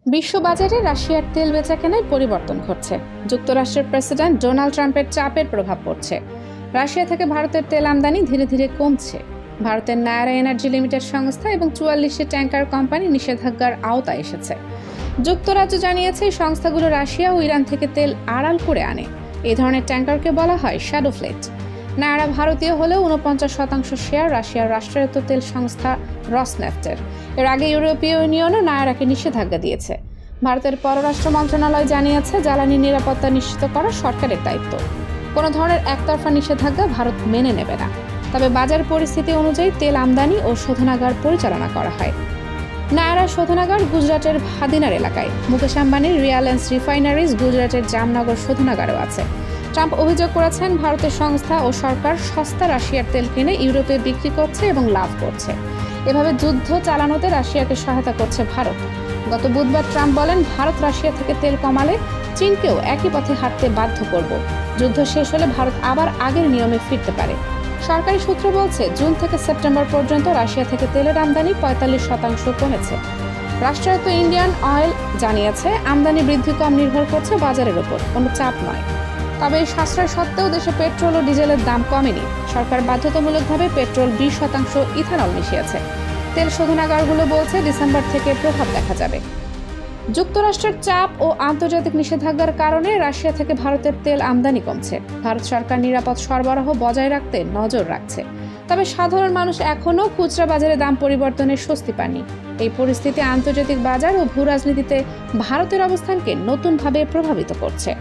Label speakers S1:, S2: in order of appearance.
S1: বিশ্ববাজারে রাশিয়ার তেল বেচাকেনায় পরিবর্তন ঘটছে। যুক্তরাষ্ট্রের প্রেসিডেন্ট ডোনাল্ড ট্রাম্পের চাপের প্রভাব পড়ছে। রাশিয়া থেকে ভারতের তেল আমদানি ধীরে ধীরে কমছে। ভারতের নায়ারা এনার্জি লিমিটেড সংস্থা এবং 44টি ট্যাঙ্কার কোম্পানি নিষেধাজ্ঞার আওতায় এসেছে। যুক্তরাজ্য জানিয়েছে এই সংস্থাগুলো রাশিয়া ও ইরান থেকে তেল আড়াল করে আনে। এই ধরনের ট্যাঙ্কারকে বলা হয় শ্যাডো ফ্লিট। নায়ারা ভারতীয় হলেও 49% শেয়ার রাশিয়ার রাষ্ট্রায়ত্ত তেল সংস্থা রসনেফটের। এর আগে ইউরোপীয় ইউনিয়নও নায়ারাকে নিষেধাজ্ঞা দিয়েছে। ভারতের পররাষ্ট্র মন্ত্রণালয় জানিয়েছে, জ্বালানি নিরাপত্তা নিশ্চিত করা সরকারের দায়িত্ব। কোনো ধরনের একতরফা নিষেধাজ্ঞা ভারত মেনে নেবে না। তবে বাজার পরিস্থিতি অনুযায়ী তেল আমদানি ও শোধনাগার পরিচালনা করা হয়। নায়ারা শোধনাগার গুজরাটের ভাদিনার এলাকায়। মুকেশ আম্বানির রিলায়েন্স রিফাইনারিজ গুজরাটের জামনগর শোধনাগারও আছে। ট্রাম্প অভিযোগ করেছেন, ভারতের সংস্থা ও সরকার সস্তা রাশিয়ার তেল কিনে ইউরোপে বিক্রি করছে এবং লাভ করছে। এভাবে যুদ্ধ চালানোতে রাশিয়াকে সহায়তা করছে ভারত। গত বুধবার ট্রাম্প বলেন, ভারত রাশিয়া থেকে তেল কমালে চীনকেও একই পথে হাঁটতে বাধ্য করব। যুদ্ধ শেষ হলে ভারত আবার আগের নিয়মে ফিরতে পারে। সরকারি সূত্র বলছে, জুন থেকে সেপ্টেম্বর পর্যন্ত রাশিয়া থেকে তেলের আমদানি 45% কমেছে। রাষ্ট্রায়ত্ত ইন্ডিয়ান অয়েল জানিয়েছে, আমদানি বৃদ্ধি কম নির্ভর করছে বাজারের ওপর, কোনো চাপ নয়। তবে এই সাশ্রয় সত্ত্বেও দেশে পেট্রোল ও ডিজেলের দাম কমেনি। সরকার বাধ্যতামূলকভাবে পেট্রোল 20% ইথানল মিশিয়েছে। তেল শোধনাগারগুলো বলছে, ডিসেম্বর থেকে প্রভাব দেখা যাবে। যুক্তরাষ্ট্রের চাপ ও আন্তর্জাতিক নিষেধাজ্ঞার কারণে রাশিয়া থেকে ভারতের তেল আমদানি কমছে। ভারত সরকার নিরাপদ সরবরাহ বজায় রাখতে নজর রাখছে। তবে সাধারণ মানুষ এখনও খুচরা বাজারে দাম পরিবর্তনের স্বস্তি পাননি। এই পরিস্থিতি আন্তর্জাতিক বাজার ও ভূ রাজনীতিতে ভারতের অবস্থানকে নতুনভাবে প্রভাবিত করছে।